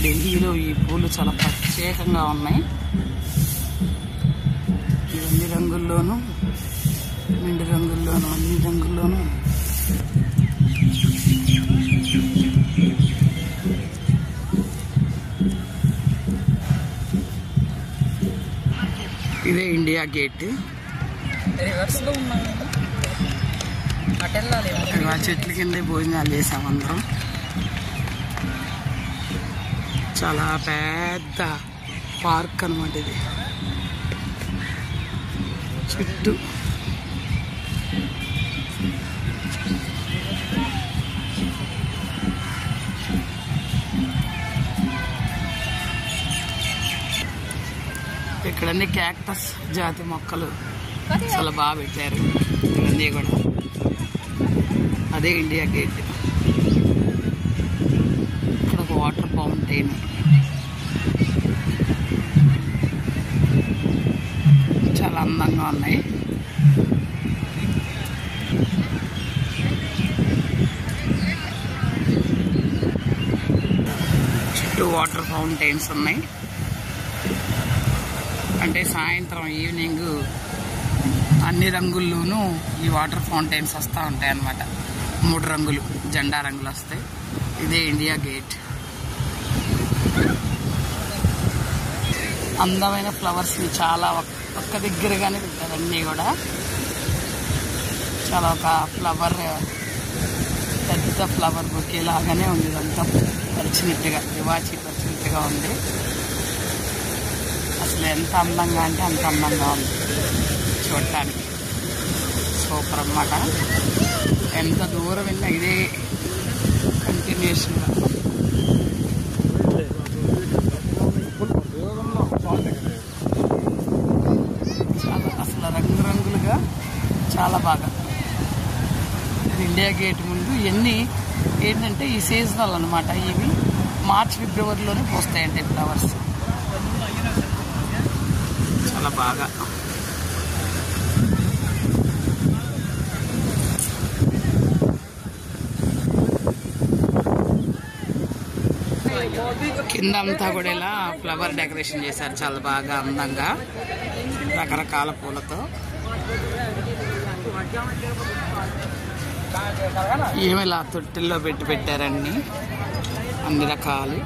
ఢిల్లీలో ఈ పూలు చాలా ప్రత్యేకంగా ఉన్నాయి. అన్ని రంగుల్లోనూ, నిండు రంగుల్లోనూ, అన్ని రంగుల్లోనూ. ఇదే ఇండియా గేట్. రివర్స్లో ఉన్నాను. ఆ చెట్ల కింద భోజనాలు చేసాం అందరం. చాలా పెద్ద పార్క్ అన్నమాట ఇది. చుట్టూ ఇక్కడన్నీ క్యాక్టస్ జాతి మొక్కలు చాలా బాగా పెట్టారు. ఇవన్నీ కూడా అదే ఇండియా గేట్. ఇక్కడ ఒక వాటర్ ఫౌంటైన్, చాలా అందంగా ఉన్నాయి. చుట్టూ వాటర్ ఫౌంటైన్స్ ఉన్నాయి. అంటే సాయంత్రం ఈవినింగ్ అన్ని రంగుల్లోనూ ఈ వాటర్ ఫౌంటైన్స్ వస్తూ ఉంటాయి అన్నమాట. 3 రంగులు, జెండా రంగులు వస్తాయి. ఇదే ఇండియా గేట్. అందమైన ఫ్లవర్స్ని చాలా ఒక్క దగ్గరగానే పెట్టారు. అన్నీ కూడా చాలా ఒక ఫ్లవర్, పెద్ద ఫ్లవర్ బొకే లాగానే ఉంది. ఇదంతా పరిచినట్టుగా, రివాచి పరిచినట్టుగా ఉంది. అసలు ఎంత అందంగా అంటే అంత అందంగా ఉంది చూడటానికి. సూపర్ అన్నమాట. ఎంత దూరం వెళ్ళినా ఇదే కంటిన్యూషన్గా. చాలా అసలు రంగురంగులుగా చాలా బాగా. ఇండియా గేట్ ముందు ఇవన్నీ ఏంటంటే ఈ సీజనల్ అన్నమాట. ఇవి మార్చ్ ఫిబ్రవరిలోనే పోస్తాయంటే ఫ్లవర్స్. చాలా బాగా కింద అంతా కూడా ఇలా ఫ్లవర్ డెకరేషన్ చేశారు చాలా బాగా అందంగా, రకరకాల పూలతో. ఏమి ఇలా తొట్టిల్లో పెట్టారండి, అన్ని రకాలు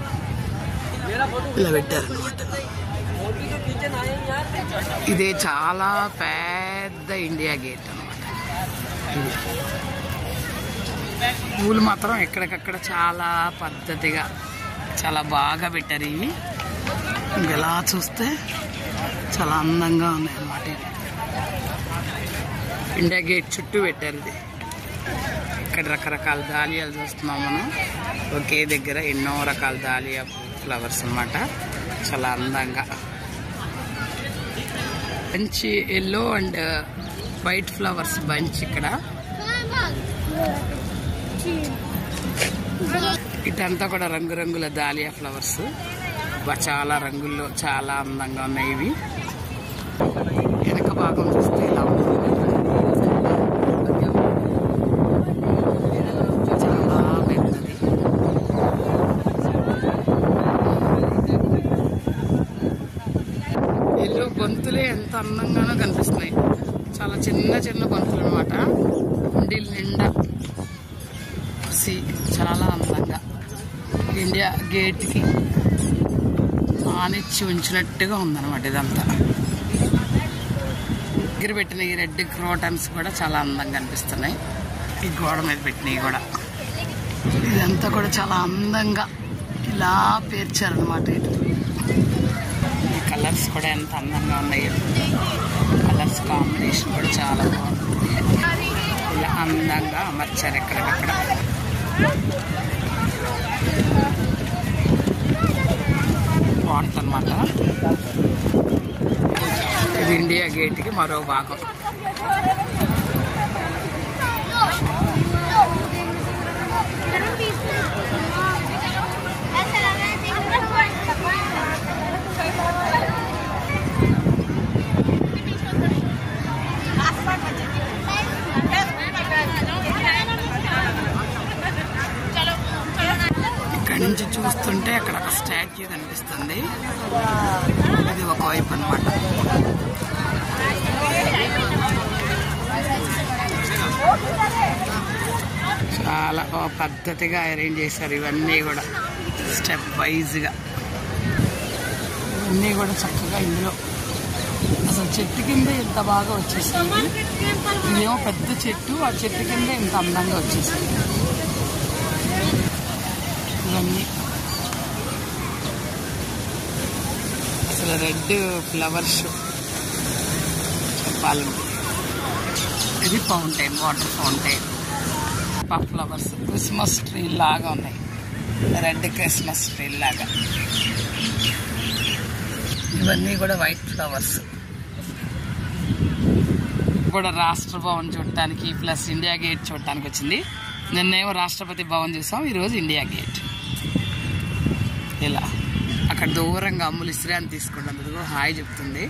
ఇలా పెట్టారన్నమాట. ఇదే చాలా పెద్ద ఇండియా గేట్ అన్నమాట. పూలు మాత్రం ఎక్కడికక్కడ చాలా పద్ధతిగా చాలా బాగా పెట్టారు. ఇవి ఇలా చూస్తే చాలా అందంగా ఉన్నాయి అన్నమాట. ఇండియా గేట్ చుట్టూ పెట్టారు ఇది. ఇక్కడ రకరకాల దాలియాలు చూస్తున్నాం మనం. ఒకే దగ్గర ఎన్నో రకాల దాలియా ఫ్లవర్స్ అన్నమాట. చాలా అందంగా మంచి yellow and white flowers bunch. ఇక్కడ ఇటంతా కూడా రంగురంగుల దాలియా ఫ్లవర్స్. చాలా రంగుల్లో చాలా అందంగా ఉన్నాయి ఇవి. వెనక భాగం చూస్తే ఇలా ఉంటుంది. చాలా పెద్దది. ఎల్లో బంతులే ఎంత అందంగానో కనిపిస్తున్నాయి. చాలా చిన్న చిన్న బంతులు అన్నమాట. కుండీల నిండా చాలా అందంగా ఇండియా గేట్కి ఆనిచ్చి ఉంచినట్టుగా ఉందన్నమాట. ఇదంతా దగ్గర పెట్టిన ఈ రెడ్ క్రోటన్స్ కూడా చాలా అందంగా అనిపిస్తున్నాయి. ఈ గోడ మీద పెట్టినవి కూడా ఇదంతా కూడా చాలా అందంగా ఇలా పేర్చారనమాట. ఈ కలర్స్ కూడా ఎంత అందంగా ఉన్నాయి. కలర్స్ కాంబినేషన్ కూడా చాలా బాగుంది. ఇలా అందంగా అమర్చారు ఎక్కడికక్కడ. బాగుంటుందన్నమాట. ఇది ఇండియా గేట్కి మరో భాగం. ఇక్కడి నుంచి చూస్తుంటే అక్కడ ఒక స్టాచ్యూ కనిపిస్తుంది. ఇది ఒకవైపు అన్నమాట. చాలా పద్ధతిగా అరేంజ్ చేశారు ఇవన్నీ కూడా, స్టెప్ వైజ్గా ఇవన్నీ కూడా చక్కగా. ఇందులో అసలు చెట్టు కింద ఎంత బాగా వచ్చేసింది. ఇదేమో పెద్ద చెట్టు, ఆ చెట్టు కింద ఎంత అందంగా వచ్చేసింది. ఇవన్నీ అసలు రెడ్ ఫ్లవర్స్ చెప్పాలంటే. ఇది fountain, water fountain. Flowers Christmas tree లాగా ఉన్నాయి, రెడ్ క్రిస్మస్ ట్రీ లాగా. ఇవన్నీ కూడా వైట్ ఫ్లవర్స్. కూడా రాష్ట్ర భవన్ చూడటానికి ప్లస్ ఇండియా గేట్ చూడటానికి వచ్చింది. నిన్నేమో రాష్ట్రపతి భవన్ చూసాం, ఈరోజు ఇండియా గేట్. ఇలా అక్కడ దూరంగా అమ్ములు ఇస్త్రీ అని తీసుకున్నందుకు హాయ్ చెప్తుంది.